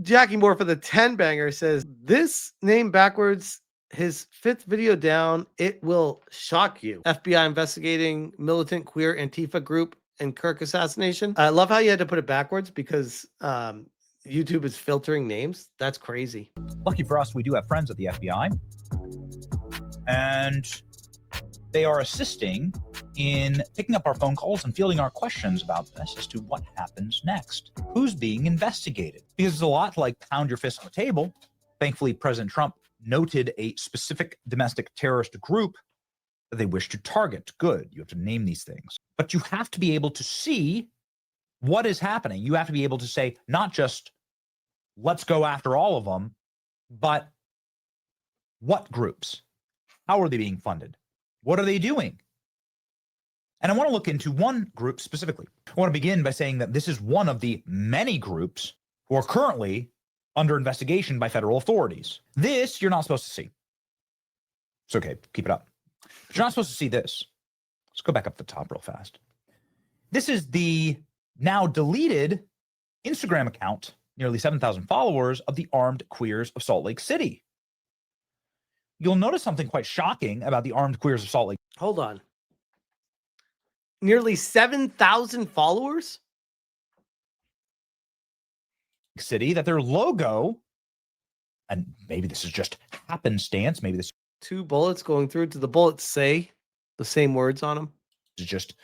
Jackie Moore for the 10 banger says, this name backwards, his 5th video down, it will shock you. FBI investigating militant queer Antifa group and Kirk assassination. I love how you had to put it backwards because YouTube is filtering names. That's crazy. Lucky for us, we do have friends at the FBI, and they are assisting in picking up our phone calls and fielding our questions about this as to what happens next. Who's being investigated? Because it's a lot like pound your fist on the table. Thankfully, President Trump noted a specific domestic terrorist group that they wish to target. Good. You have to name these things. But you have to be able to see what is happening. You have to be able to say, not just, let's go after all of them, but what groups? How are they being funded? What are they doing? And I want to look into one group specifically. I want to begin by saying that this is one of the many groups who are currently under investigation by federal authorities. This you're not supposed to see. It's okay, keep it up. But you're not supposed to see this. Let's go back up the top real fast. This is the now deleted Instagram account, nearly 7,000 followers, of the Armed Queers of Salt Lake City. You'll notice something quite shocking about the Armed Queers of Salt Lake. Hold on. Nearly 7,000 followers? City, that their logo, and maybe this is just happenstance, maybe this 2 bullets going through. Do the bullets say the same words on them? is just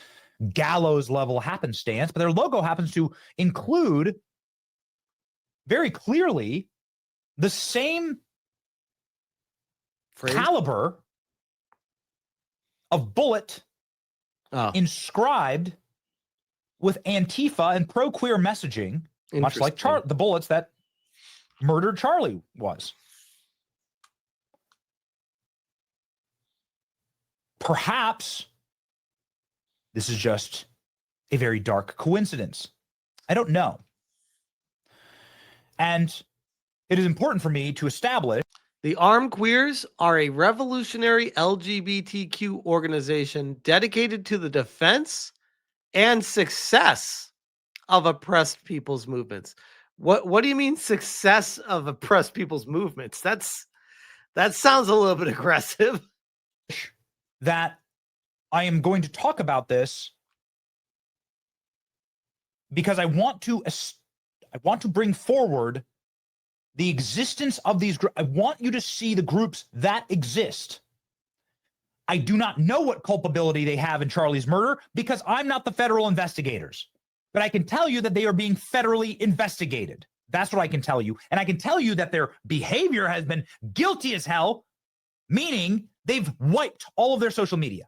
gallows level happenstance, but their logo happens to include very clearly the same caliber of bullet inscribed with Antifa and pro-queer messaging, much like the bullets that murdered Charlie was. Perhaps this is just a very dark coincidence. I don't know. And it is important for me to establish the Armed Queers are a revolutionary LGBTQ organization dedicated to the defense and success of oppressed people's movements. What do you mean success of oppressed people's movements? That sounds a little bit aggressive. That I am going to talk about this because I want to bring forward the existence of these groups. I want you to see the groups that exist. I do not know what culpability they have in Charlie's murder because I'm not the federal investigators. But I can tell you that they are being federally investigated. That's what I can tell you. And I can tell you that their behavior has been guilty as hell, meaning they've wiped all of their social media.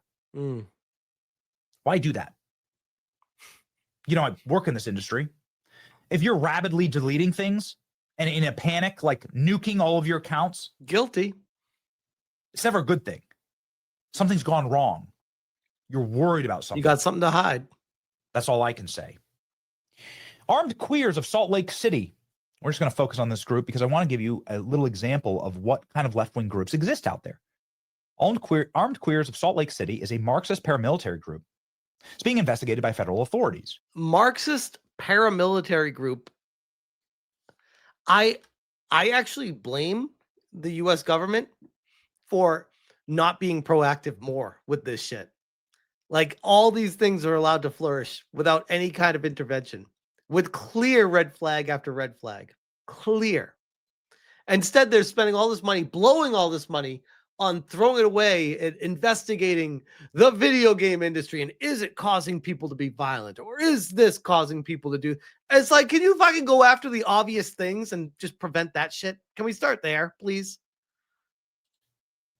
Why do that? You know, I work in this industry. If you're rapidly deleting things and in a panic, like nuking all of your accounts, guilty. It's never a good thing. Something's gone wrong. You're worried about something. You got something to hide. That's all I can say. Armed Queers of Salt Lake City. We're just going to focus on this group because I want to give you a little example of what kind of left-wing groups exist out there. Armed Queers of Salt Lake City is a Marxist paramilitary group. It's being investigated by federal authorities. Marxist paramilitary group. I actually blame the U.S. government for not being proactive more with this shit. Like, all these things are allowed to flourish without any kind of intervention, with clear red flag after red flag. Clear. Instead, they're spending all this money, blowing all this money on throwing it away and investigating the video game industry. And is it causing people to be violent? Or is this causing people to do? It's like, can you fucking go after the obvious things and just prevent that shit? Can we start there, please?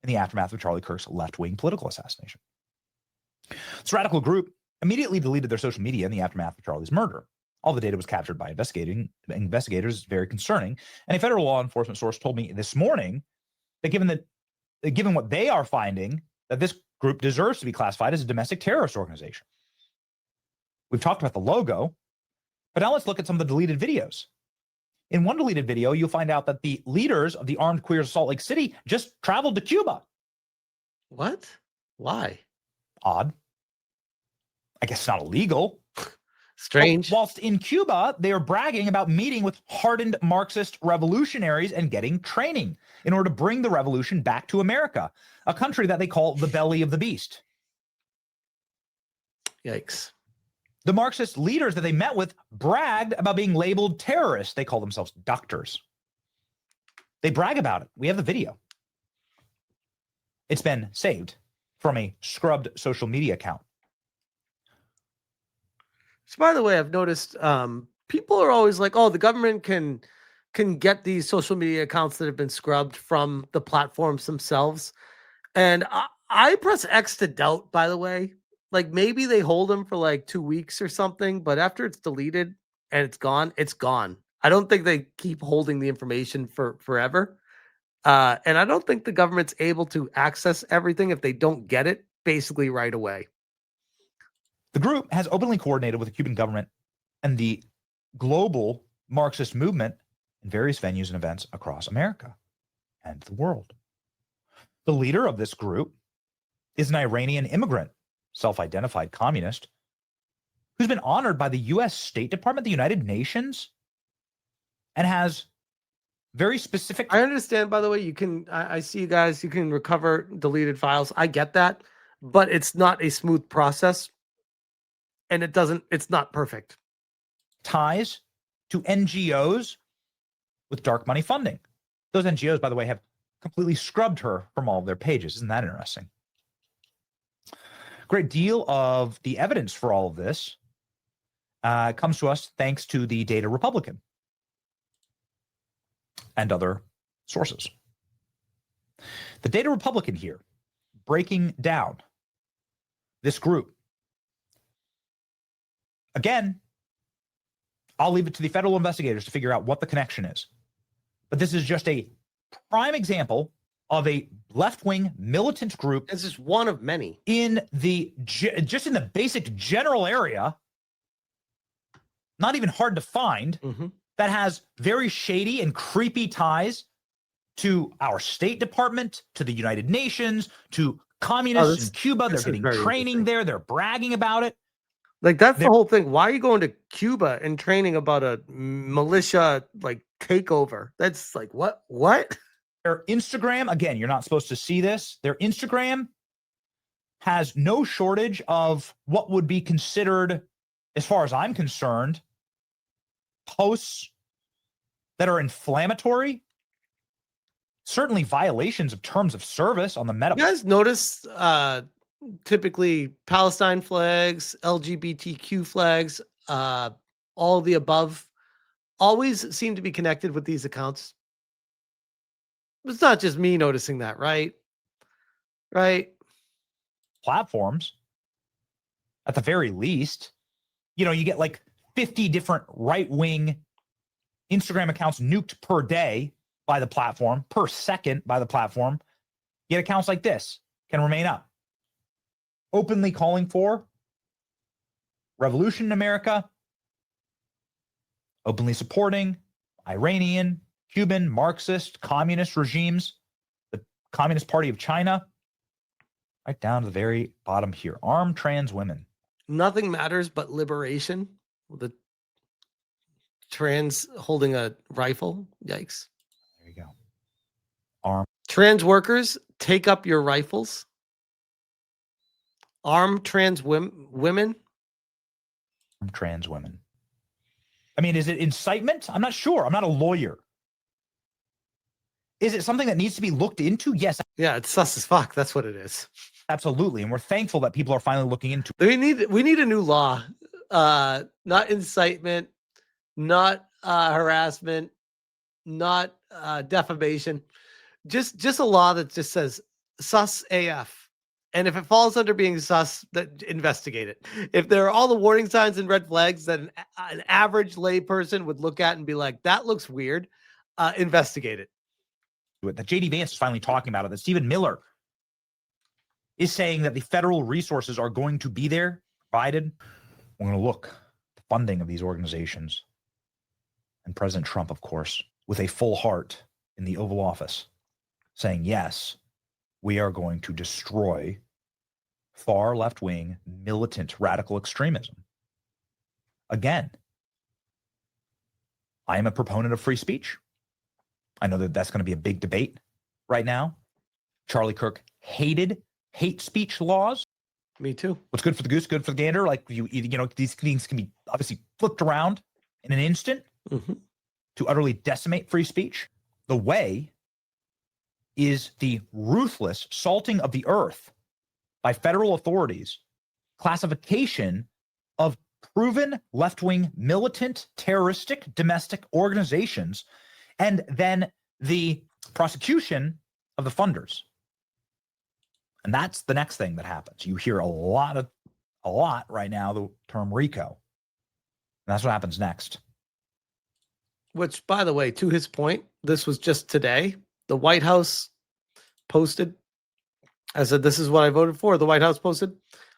In the aftermath of Charlie Kirk's left-wing political assassination. This radical group immediately deleted their social media in the aftermath of Charlie's murder. All the data was captured by investigators. It's very concerning. And a federal law enforcement source told me this morning that given what they are finding, that this group deserves to be classified as a domestic terrorist organization. We've talked about the logo, but now let's look at some of the deleted videos. In one deleted video, you'll find out that the leaders of the Armed Queers of Salt Lake City just traveled to Cuba. What? Why? Odd. I guess it's not illegal. Strange. Whilst in Cuba, they are bragging about meeting with hardened Marxist revolutionaries and getting training in order to bring the revolution back to America, a country that they call the belly of the beast. Yikes. The Marxist leaders that they met with bragged about being labeled terrorists. They call themselves doctors. They brag about it. We have the video. It's been saved from a scrubbed social media account. So by the way, I've noticed people are always like, "Oh, the government can get these social media accounts that have been scrubbed from the platforms themselves." And I press X to doubt, by the way. Like maybe they hold them for like 2 weeks or something, but after it's deleted and it's gone, it's gone. I don't think they keep holding the information for forever. And I don't think the government's able to access everything if they don't get it basically right away. The group has openly coordinated with the Cuban government and the global Marxist movement in various venues and events across America and the world. The leader of this group is an Iranian immigrant, self-identified communist, who's been honored by the U.S. State Department, the United Nations, and has very specific. I understand, by the way, you can, I see you guys, you can recover deleted files. I get that, but it's not a smooth process and it's not perfect. Ties to NGOs with dark money funding. Those NGOs, by the way, have completely scrubbed her from all of their pages. Isn't that interesting? Great deal of the evidence for all of this comes to us thanks to the Data Republican and other sources. The Data Republican here, breaking down this group. Again, I'll leave it to the federal investigators to figure out what the connection is. But this is just a prime example of a left-wing militant group. This is one of many in the just in the basic general area, not even hard to find, that has very shady and creepy ties to our State Department, to the United Nations, to communists in Cuba. They're getting training there. They're bragging about it. Like that's the whole thing. Why are you going to Cuba and training about a militia like takeover? That's like what? Their Instagram, again, you're not supposed to see this. Their Instagram has no shortage of what would be considered, as far as I'm concerned, posts that are inflammatory, certainly violations of terms of service on the meta. You guys notice typically Palestine flags, LGBTQ flags, all of the above always seem to be connected with these accounts. It's not just me noticing that, right? Right. Platforms, at the very least, you get like 50 different right-wing Instagram accounts nuked per day by the platform, per second by the platform. Yet accounts like this can remain up, openly calling for revolution in America, openly supporting Iranian, Cuban, Marxist, communist regimes, the Communist Party of China, right down to the very bottom here. Armed trans women. Nothing matters but liberation. The trans holding a rifle. Yikes. There you go. Trans workers, take up your rifles. Armed trans women. Armed trans women. I mean, is it incitement? I'm not sure. I'm not a lawyer. Is it something that needs to be looked into? Yes. Yeah, it's sus as fuck. That's what it is. Absolutely. And we're thankful that people are finally looking into it. We need a new law. Not incitement, not harassment, not defamation. Just a law that just says sus AF. And if it falls under being sus, that investigate it. If there are all the warning signs and red flags that an average lay person would look at and be like, that looks weird, investigate it. That J.D. Vance is finally talking about it, that Stephen Miller is saying that the federal resources are going to be there, provided. We're going to look at the funding of these organizations. And President Trump, of course, with a full heart in the Oval Office, saying, yes, we are going to destroy far left-wing militant radical extremism. Again, I am a proponent of free speech. I know that that's going to be a big debate right now. Charlie Kirk hated hate speech laws. Me too. What's good for the goose, good for the gander. Like you know, these things can be obviously flipped around in an instant to utterly decimate free speech. The way is the ruthless salting of the earth by federal authorities, classification of proven left-wing militant terroristic domestic organizations, and then the prosecution of the funders. And that's the next thing that happens. You hear a lot right now, the term RICO. And that's what happens next. Which, by the way, to his point, this was just today. The White House posted, I said, this is what I voted for. The White House posted,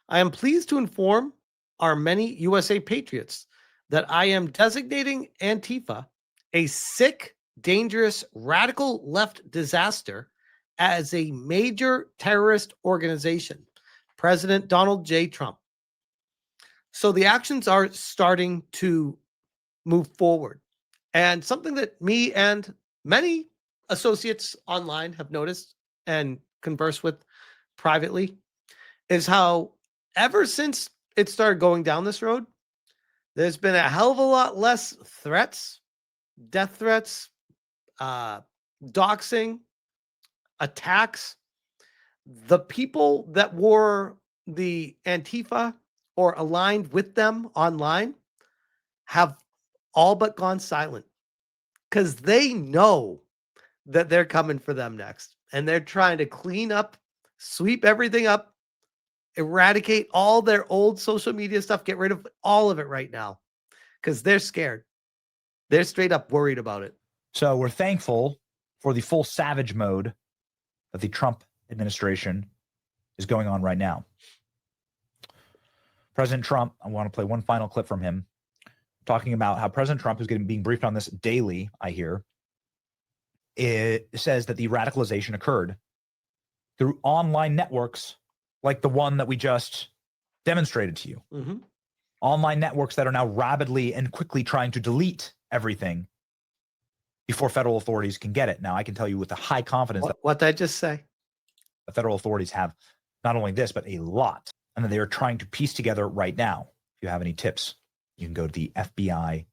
I am pleased to inform our many USA patriots that I am designating Antifa a sick, dangerous, radical left disaster as a major terrorist organization. President Donald J. Trump. So the actions are starting to move forward. And something that me and many associates online have noticed and conversed with privately is how ever since it started going down this road, there's been a hell of a lot less threats, death threats, doxing, attacks. The people that wore the Antifa or aligned with them online have all but gone silent because they know that they're coming for them next. And they're trying to clean up, sweep everything up, eradicate all their old social media stuff, get rid of all of it right now because they're scared. They're straight up worried about it. So we're thankful for the full savage mode that the Trump administration is going on right now. President Trump, I want to play one final clip from him talking about how President Trump, who's being briefed on this daily, I hear, it says that the radicalization occurred through online networks like the one that we just demonstrated to you. Online networks that are now rapidly and quickly trying to delete everything before federal authorities can get it. Now, I can tell you with a high confidence what did I just say? The federal authorities have not only this, but a lot, and that they are trying to piece together right now. If you have any tips, you can go to the FBI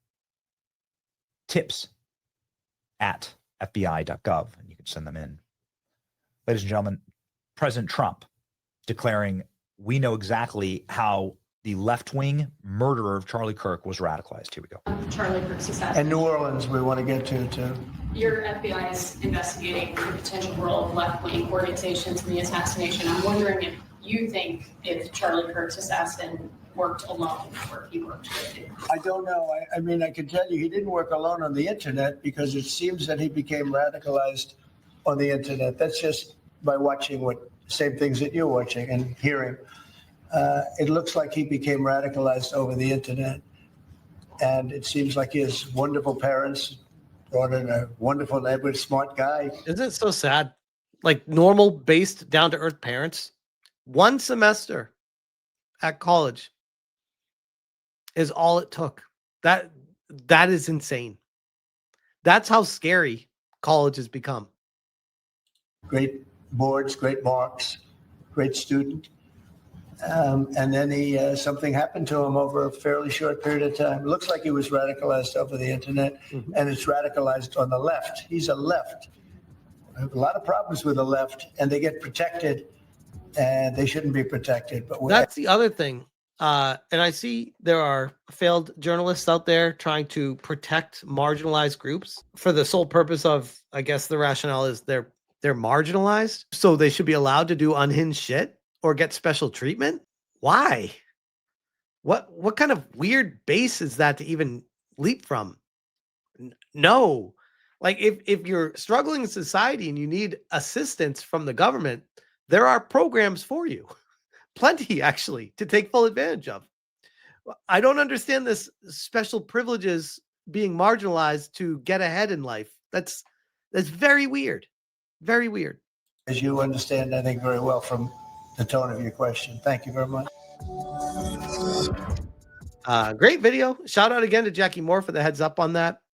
tips at FBI.gov, and you can send them in. Ladies and gentlemen, President Trump declaring, we know exactly how the left-wing murderer of Charlie Kirk was radicalized. Here we go. Charlie Kirk's assassination. And New Orleans, we want to get to too. Your FBI is investigating the potential role of left-wing organizations in the assassination. I'm wondering if you think if Charlie Kirk's assassin worked alone or he worked with you. I don't know. I mean, I can tell you he didn't work alone on the internet because it seems that he became radicalized on the internet. That's just by watching same things that you're watching and hearing. It looks like he became radicalized over the internet. And it seems like he has wonderful parents, brought in a wonderful neighborhood, smart guy. Isn't it so sad? Like normal, based, down-to-earth parents, one semester at college is all it took. That is insane. That's how scary college has become. Great boards, great marks, great student. And then something happened to him over a fairly short period of time. It looks like he was radicalized over the internet, and it's radicalized on the left. He's a left. I have a lot of problems with the left, and they get protected, and they shouldn't be protected. But that's the other thing. And I see there are failed journalists out there trying to protect marginalized groups for the sole purpose of, I guess the rationale is they're marginalized, so they should be allowed to do unhinged shit or get special treatment. Why? What kind of weird base is that to even leap from? No. Like if you're struggling in society and you need assistance from the government, there are programs for you. Plenty, actually, to take full advantage of. I don't understand this special privileges being marginalized to get ahead in life. That's very weird. Very weird. As you understand, I think, very well from the tone of your question. Thank you very much. Great video. Shout out again to Jackie Moore for the heads up on that.